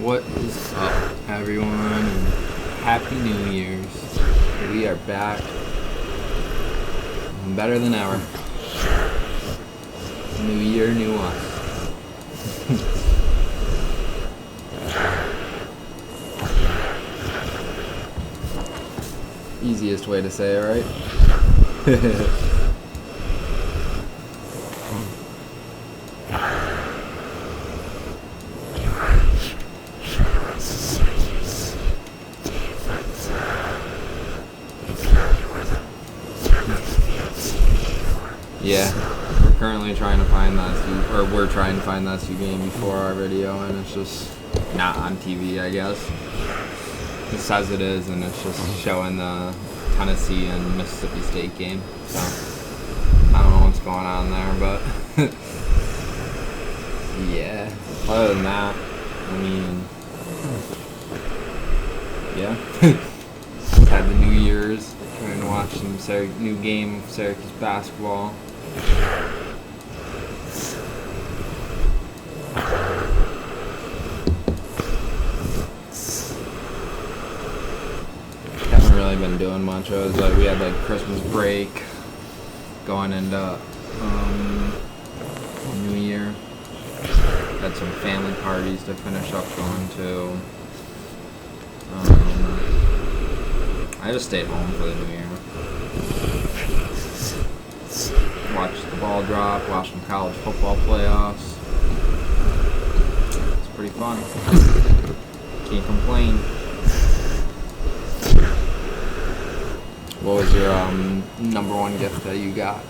What is up, everyone, and Happy New Year's. We are back, better than ever. New year, new us. Easiest way to say it, right? Yeah, we're currently trying to find we're trying to find that SU game before our video, and it's just not on TV, I guess. It says it is, and it's just showing the Tennessee and Mississippi State game. So I don't know what's going on there, but yeah. Other than that, I mean, yeah. Had the New Year's, trying to watch some new game, Syracuse basketball. Haven't really been doing much. It was like we had like Christmas break going into New Year. Had some family parties to finish up going to. I just stayed home for the New Year. Watched the ball drop, watched some college football playoffs. It's pretty fun. Can't complain. What was your number one gift that you got?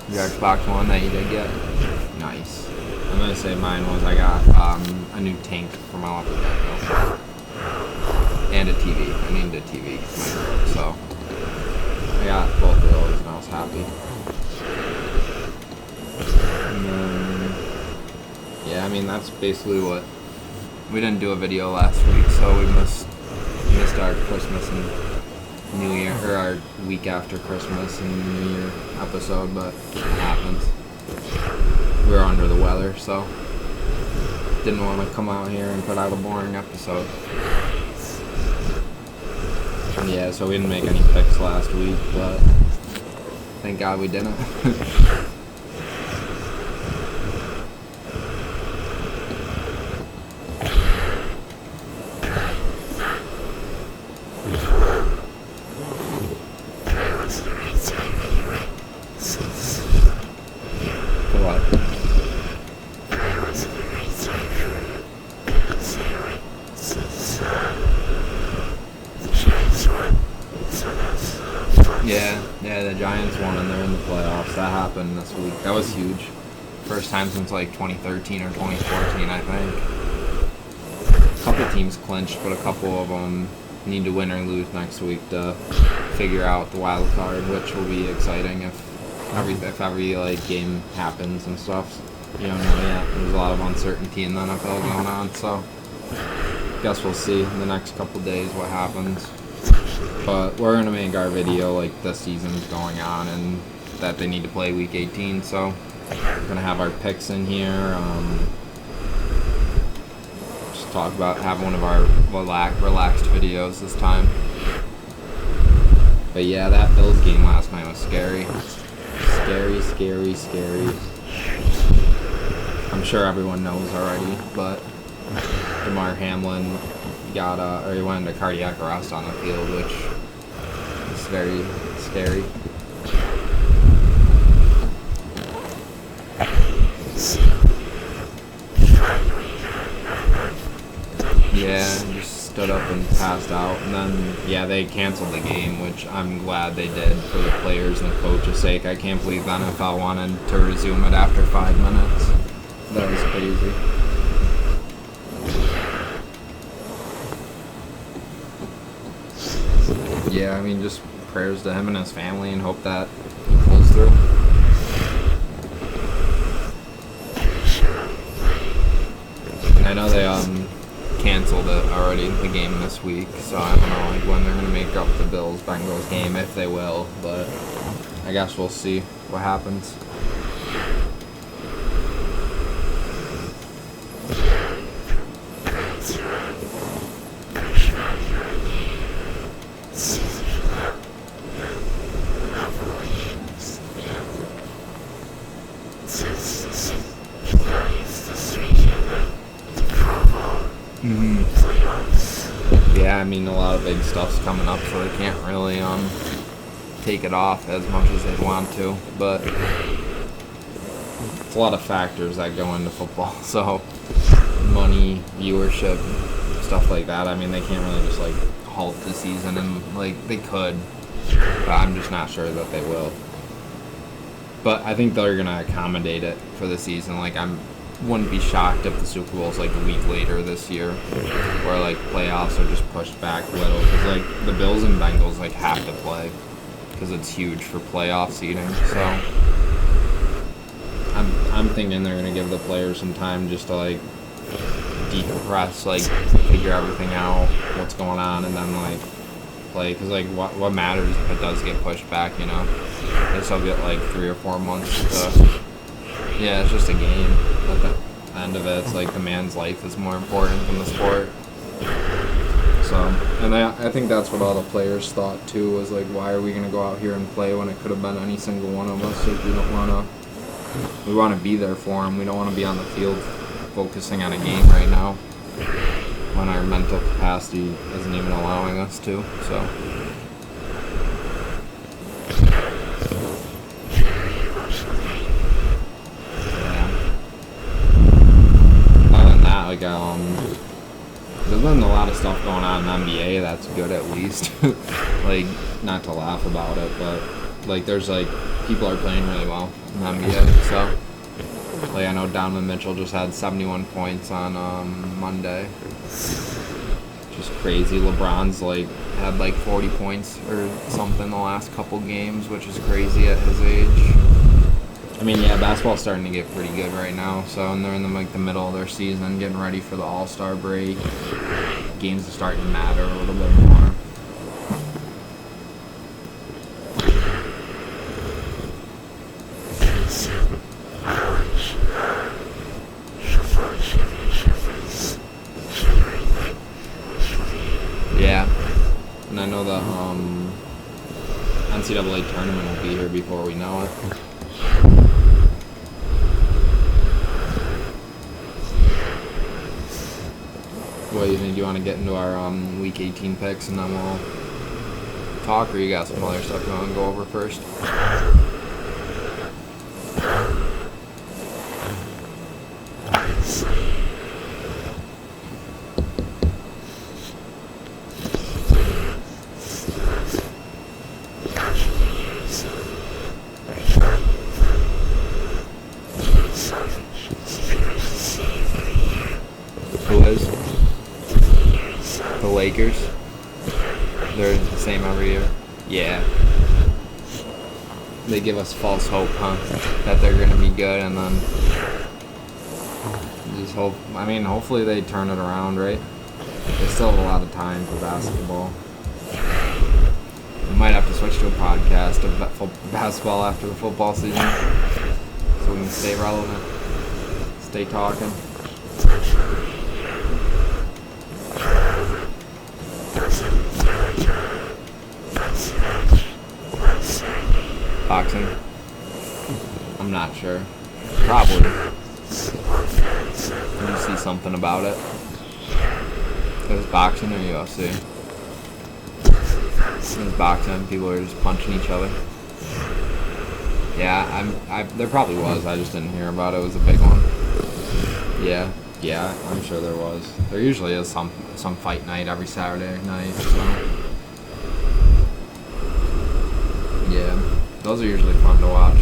Your Xbox One that you did get? Nice. I'm gonna say mine was I got a new tank for my local deck. And a TV. I needed a TV because mine broke, so I got both of those and I was happy. And then, yeah, I mean that's basically what we didn't do a video last week, so we missed our Christmas and New Year, or our week after Christmas and New Year episode, but it happens. We were under the weather, so didn't want to come out here and put out a boring episode. Yeah, so we didn't make any picks last week, but thank God we didn't. What? Yeah, the Giants won and they're in the playoffs. That happened this week. That was huge. First time since like 2013 or 2014, I think. A couple teams clinched, but a couple of them need to win or lose next week to figure out the wild card, which will be exciting if every like game happens and stuff. You don't know yet. There's a lot of uncertainty in the NFL going on, so guess we'll see in the next couple days what happens. But we're going to make our video like the season's going on and that they need to play week 18, so we're going to have our picks in here. Just talk about, have one of our relaxed videos this time. But yeah, that Bills game last night was scary. Scary. I'm sure everyone knows already, but Damar Hamlin he went into cardiac arrest on the field, which is very scary. Yeah, just stood up and passed out, and then yeah, they canceled the game, which I'm glad they did for the players and the coach's sake. I can't believe the NFL wanted to resume it after 5 minutes. That was crazy. Yeah, I mean, just prayers to him and his family and hope that he pulls through. I know they canceled it already, the game this week, so I don't know like when they're going to make up the Bills-Bengals game, if they will, but I guess we'll see what happens. Hmm. Yeah, I mean, a lot of big stuff's coming up, so they can't really take it off as much as they'd want to. But it's a lot of factors that go into football. So money, viewership, stuff like that. I mean, they can't really just like halt the season, and like they could, but I'm just not sure that they will. But I think they're gonna accommodate it for the season. Like wouldn't be shocked if the Super Bowl's like a week later this year, or like playoffs are just pushed back a little, because like the Bills and Bengals like have to play because it's huge for playoff seeding. So I'm thinking they're gonna give the players some time just to like decompress, like figure everything out, what's going on, and then like play. Because like what matters if it does get pushed back, you know? They still get like 3 or 4 months to. Yeah, it's just a game. At the end of it, it's like the man's life is more important than the sport. So, and I think that's what all the players thought too, was like, why are we gonna go out here and play when it could have been any single one of us? Like, we want to be there for them. We don't want to be on the field focusing on a game right now when our mental capacity isn't even allowing us to. So. Like, there's been a lot of stuff going on in NBA that's good, at least. Like, not to laugh about it, but like there's like people are playing really well in the NBA. So like I know Donovan Mitchell just had 71 points on Monday. Just crazy. LeBron's like had like 40 points or something the last couple games, which is crazy at his age. I mean, yeah, basketball's starting to get pretty good right now. So, and they're in the middle of their season, getting ready for the All-Star break. Games are starting to matter a little bit more. Yeah, and I know the NCAA tournament will be here before we know it. What do you think? Do you want to get into our Week 18 picks and then we'll talk, or you got some other stuff you want to go over first? Who is? The Lakers. They're the same every year. Yeah. They give us false hope, huh? That they're going to be good, and then just hope. I mean, hopefully they turn it around, right? They still have a lot of time for basketball. We might have to switch to a podcast of basketball after the football season, so we can stay relevant, stay talking. Boxing? I'm not sure. Probably. Did you see something about it? It was boxing or UFC? It was boxing. People were just punching each other. Yeah, there probably was. I just didn't hear about it. It was a big one. Yeah, I'm sure there was. There usually is some fight night every Saturday night. So. Yeah. Those are usually fun to watch.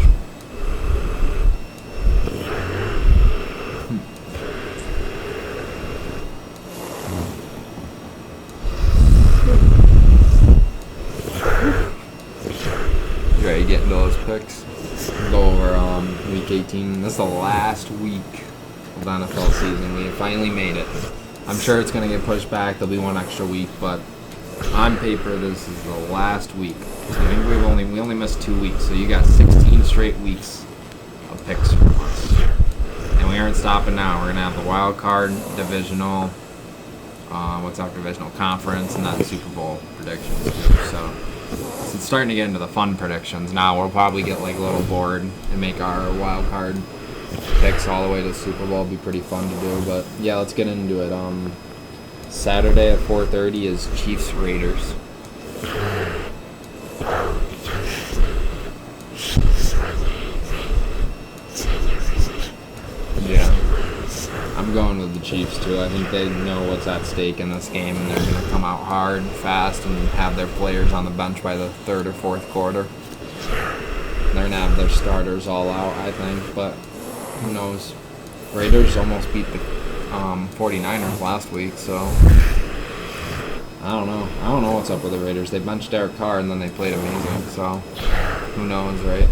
You ready to get into those picks? Go over Week 18. This is the last week of the NFL season. We finally made it. I'm sure it's going to get pushed back. There'll be one extra week, but on paper, this is the last week. I think we only missed 2 weeks, so you got 16 straight weeks of picks from us. And we aren't stopping now. We're gonna have the wild card, divisional, what's after divisional, conference, and then Super Bowl predictions too. So it's starting to get into the fun predictions now. We'll probably get like a little bored and make our wild card picks all the way to the Super Bowl. It'll be pretty fun to do. But yeah, let's get into it. Saturday at 4:30 is Chiefs Raiders. Yeah. I'm going with the Chiefs too. I think they know what's at stake in this game, and they're going to come out hard, fast, and have their players on the bench by the third or fourth quarter. They're going to have their starters all out, I think, but who knows? Raiders almost beat the 49ers last week, so I don't know. I don't know what's up with the Raiders. They benched Derek Carr, and then they played amazing, so who knows, right?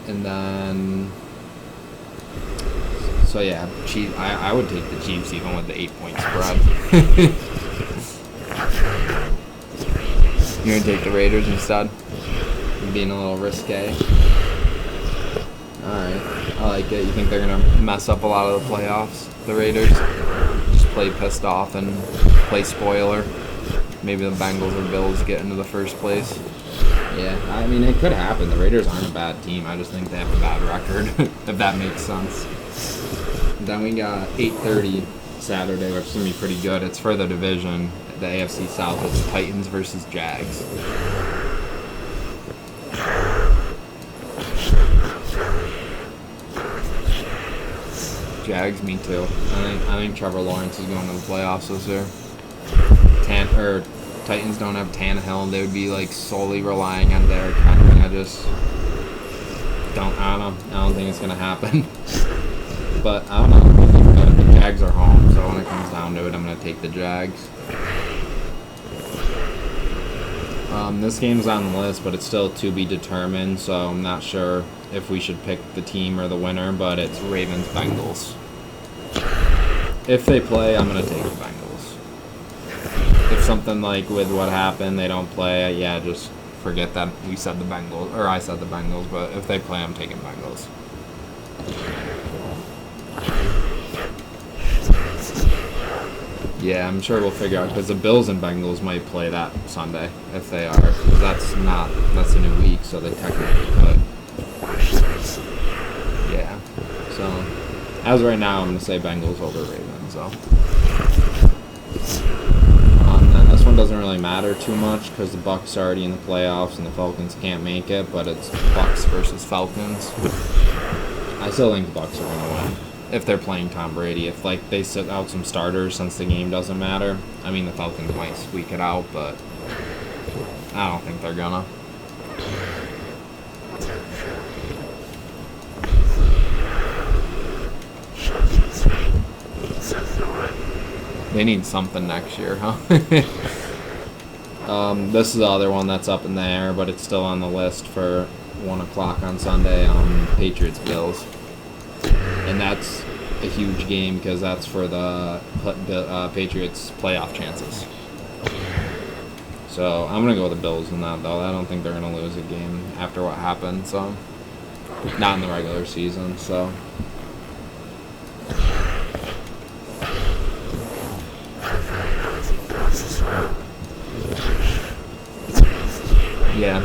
And then, so yeah, I would take the Chiefs even with the 8-point spread. You're going to take the Raiders instead? You're being a little risque. Alright, I like it. You think they're going to mess up a lot of the playoffs, the Raiders? Just play pissed off and play spoiler. Maybe the Bengals or Bills get into the first place. Yeah, I mean, it could happen. The Raiders aren't a bad team. I just think they have a bad record, if that makes sense. Then we got 8:30 Saturday, which is going to be pretty good. It's for the division, the AFC South. It's Titans versus Jags. Jags, me too. I think Trevor Lawrence is going to the playoffs this year. Titans don't have Tannehill. They would be like solely relying on Derrick Henry. I don't think it's gonna happen. But I don't know. The Jags are home, so when it comes down to it, I'm gonna take the Jags. This game's on the list, but it's still to be determined. So I'm not sure if we should pick the team or the winner. But it's Ravens Bengals. If they play, I'm gonna take the Bengals. If something like with what happened, they don't play, yeah, just forget that we said the Bengals, or I said the Bengals, but if they play, I'm taking Bengals. Yeah, I'm sure we'll figure out, because the Bills and Bengals might play that Sunday, if they are, because that's a new week, so they technically could. Yeah, so, as right now, I'm going to say Bengals over Ravens, so. This one doesn't really matter too much because the Bucs are already in the playoffs and the Falcons can't make it, but it's Bucs versus Falcons. I still think the Bucs are going to win if they're playing Tom Brady. If like they sit out some starters since the game doesn't matter. I mean, the Falcons might squeak it out, but I don't think they're gonna. They need something next year, huh? This is the other one that's up in the air, but it's still on the list for 1 o'clock on Sunday. Patriots-Bills. And that's a huge game because that's for the Patriots' playoff chances. So I'm going to go with the Bills in that, though. I don't think they're going to lose a game after what happened. So not in the regular season, so... Yeah,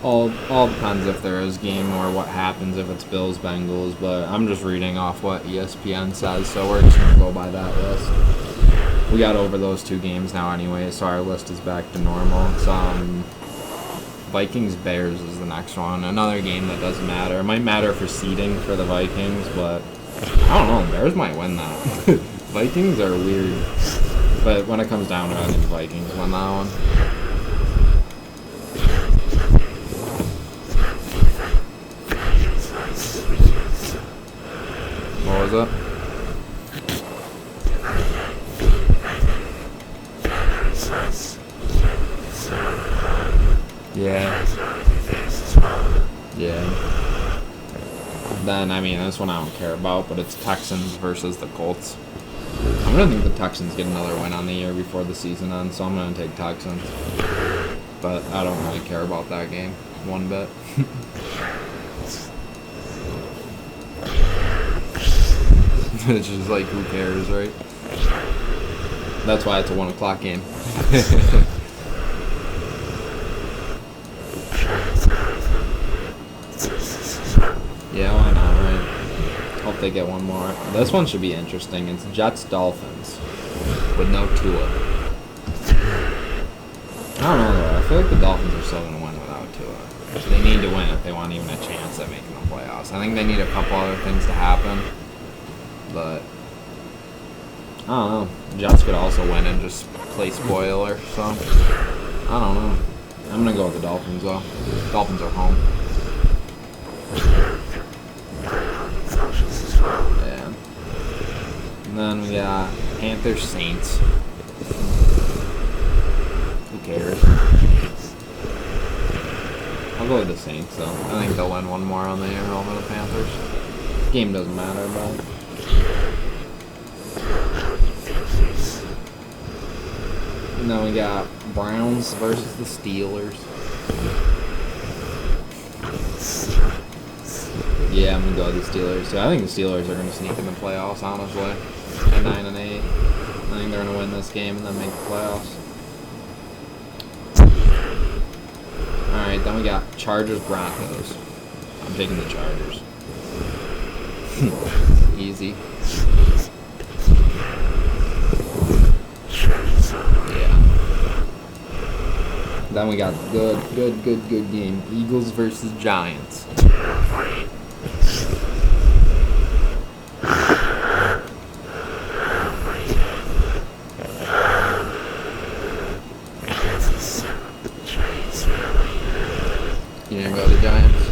all depends if there is game or what happens if it's Bills Bengals, but I'm just reading off what ESPN says, so we're just gonna go by that list. We got over those two games now anyway, so our list is back to normal. It's Vikings Bears is the next one, another game that doesn't matter. It might matter for seeding for the Vikings, but I don't know. Bears might win that. Vikings are weird, but when it comes down to it, I think the Vikings win that one. What was that? Yeah. Then, I mean, this one I don't care about, but it's Texans versus the Colts. I'm going to think the Texans get another win on the year before the season ends, so I'm going to take Texans. But I don't really care about that game one bit. It's just like, who cares, right? That's why it's a 1 o'clock game. Yeah, why not, right? Hope they get one more. This one should be interesting. It's Jets-Dolphins with no Tua. I don't know, though. I feel like the Dolphins are still going to win without Tua. They need to win if they want even a chance at making the playoffs. I think they need a couple other things to happen. But I don't know. Jets could also win and just play spoiler, so I don't know. I'm going to go with the Dolphins, though. Dolphins are home. Yeah. And then we got Panthers Saints. Who cares? I'll go with the Saints, though. I think they'll win one more on the air home of the Panthers. Game doesn't matter, but. And then we got Browns versus the Steelers. Yeah, I'm going to go with the Steelers, too. I think the Steelers are going to sneak in the playoffs, honestly. At 9-8. I think they're going to win this game and then make the playoffs. Alright, then we got Chargers-Broncos. I'm taking the Chargers. Easy. Then we got good game. Eagles versus Giants. You didn't go to the Giants?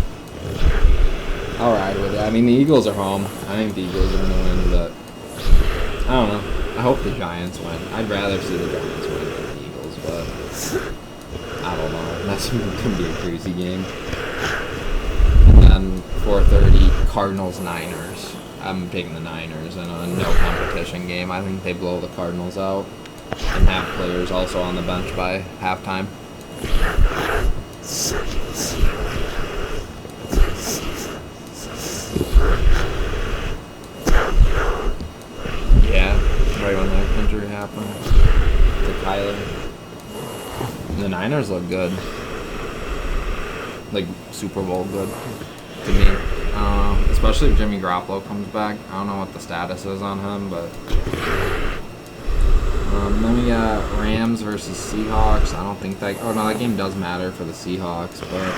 I'll ride with it. I mean, the Eagles are home. I think the Eagles are going to win, but I don't know. I hope the Giants win. I'd rather see the Giants win than the Eagles, but I don't know. That's going to be a crazy game. And then 4:30, Cardinals-Niners. I'm taking the Niners in a no competition game. I think they blow the Cardinals out and have players also on the bench by halftime. Yeah, right when that injury happened to Kyler. The Niners look good. Like Super Bowl good to me. Especially if Jimmy Garoppolo comes back. I don't know what the status is on him, but then we got Rams versus Seahawks. I don't think that. Oh no, that game does matter for the Seahawks, but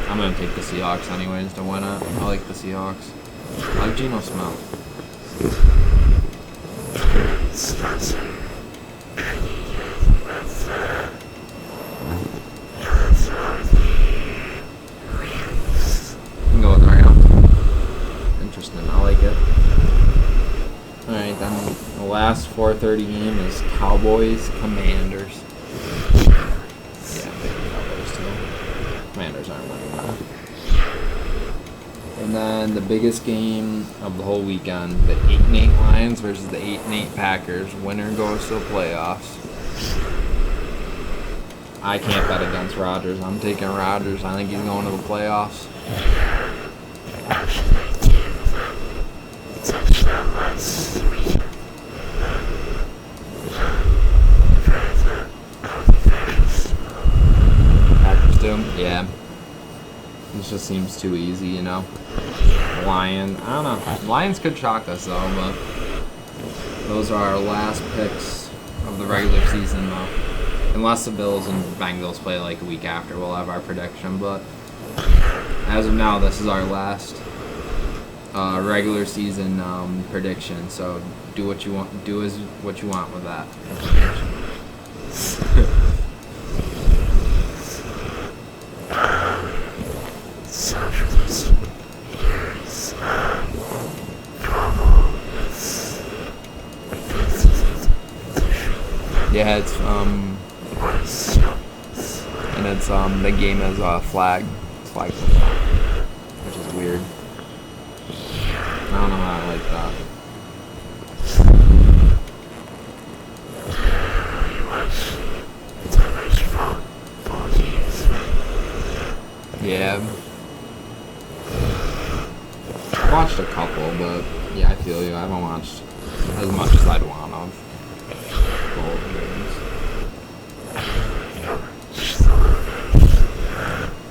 I'm gonna take the Seahawks anyways to win it. I like the Seahawks. I like Geno Smith. Go with the Rams. Interesting. I like it. Alright, then the last 4:30 game is Cowboys-Commanders. Yeah, I'm taking Cowboys too. Commanders aren't winning that. And then the biggest game of the whole weekend, the 8-8 Lions versus the 8-8 Packers. Winner goes to the playoffs. I can't bet against Rodgers. I'm taking Rodgers. I think he's going to the playoffs. Packers do? Yeah. This just seems too easy, you know. I don't know. Lions could shock us though, but those are our last picks of the regular season though. Unless the Bills and Bengals play like a week after, we'll have our prediction. But as of now, this is our last regular season prediction. So do what you want. Do as what you want with that information. Yeah, it's and it's the game is flag football, which is weird. I don't know how I like that. Yeah, I've watched a couple, but yeah, I feel you. I haven't watched as much as I'd want of.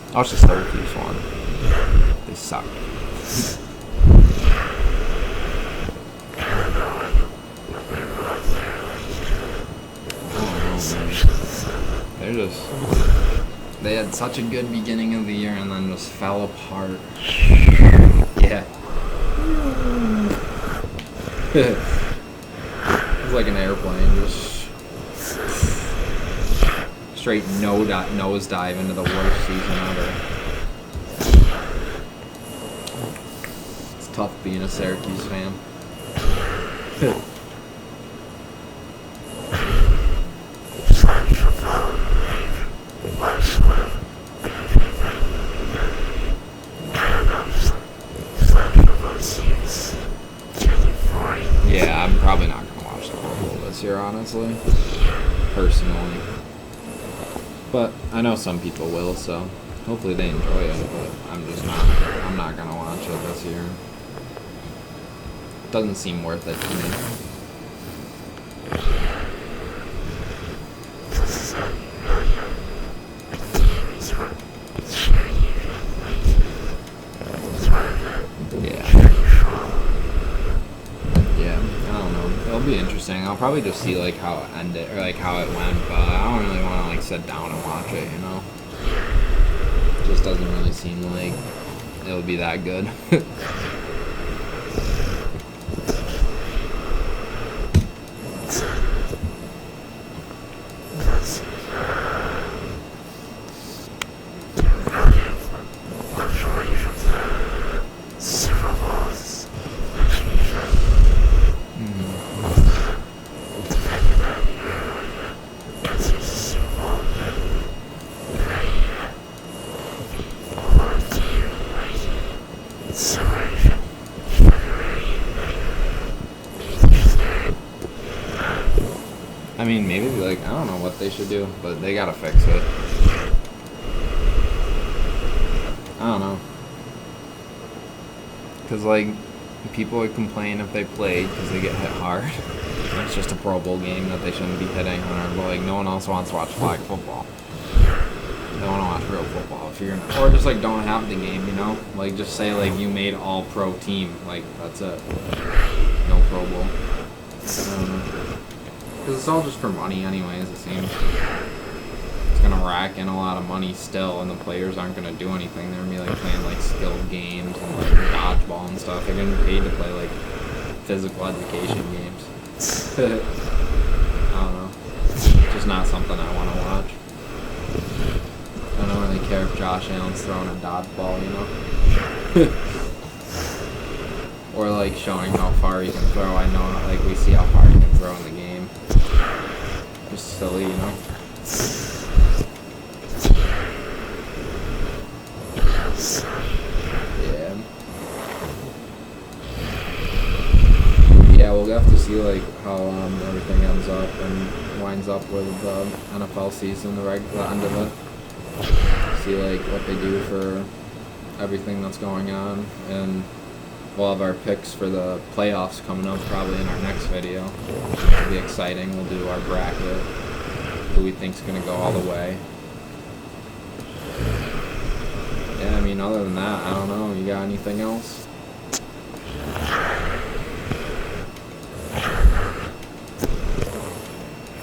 I watched the Syracuse one. They suck. they had such a good beginning of the year and then just fell apart. Yeah. It was like an airplane, just straight nosedive into the worst season ever. It's tough being a Syracuse fan. Yeah, I'm probably not going to watch the Pro Bowl this year, honestly. Personally. But I know some people will, so hopefully they enjoy it, but I'm not going to watch it this year. Doesn't seem worth it to me. Be interesting. I'll probably just see like how it ended or like how it went, but I don't really want to like sit down and watch it, you know. It just doesn't really seem like it'll be that good. I mean, maybe like I don't know what they should do, but they gotta fix it. I don't know, cause like people would complain if they played because they get hit hard. It's just a Pro Bowl game that they shouldn't be hitting hard. But like no one else wants to watch flag football. They want to watch real football. If you're or just like don't have the game, you know. Like just say like you made all pro team, like that's it. No Pro Bowl. Because it's all just for money anyways, it seems. It's going to rack in a lot of money still, and the players aren't going to do anything. They're going to be like playing like skilled games and like dodgeball and stuff. They're going to be paid to play like physical education games. I don't know. It's just not something I want to watch. I don't really care if Josh Allen's throwing a dodgeball, you know? Or like showing how far he can throw. I know, like we see how far he can throw in the game. Just silly, you know. Yeah, we'll have to see like how everything ends up and winds up with the NFL season, the end of it. See like what they do for everything that's going on, and we'll have our picks for the playoffs coming up probably in our next video. It'll be exciting. We'll do our bracket, who we think's gonna go all the way. Yeah, I mean, other than that, I don't know. You got anything else?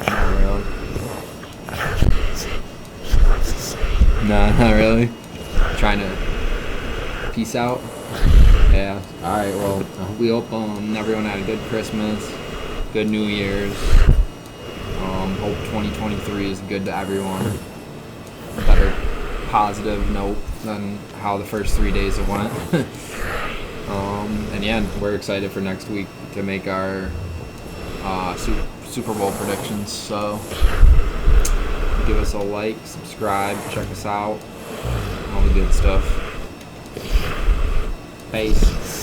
Not really. Nah, not really. Trying to peace out. Yeah. All right. Well, we hope everyone had a good Christmas, good New Year's. Hope 2023 is good to everyone. A better positive note than how the first 3 days have went. And yeah, we're excited for next week to make our Super Bowl predictions. So give us a like, subscribe, check us out, all the good stuff. Peace.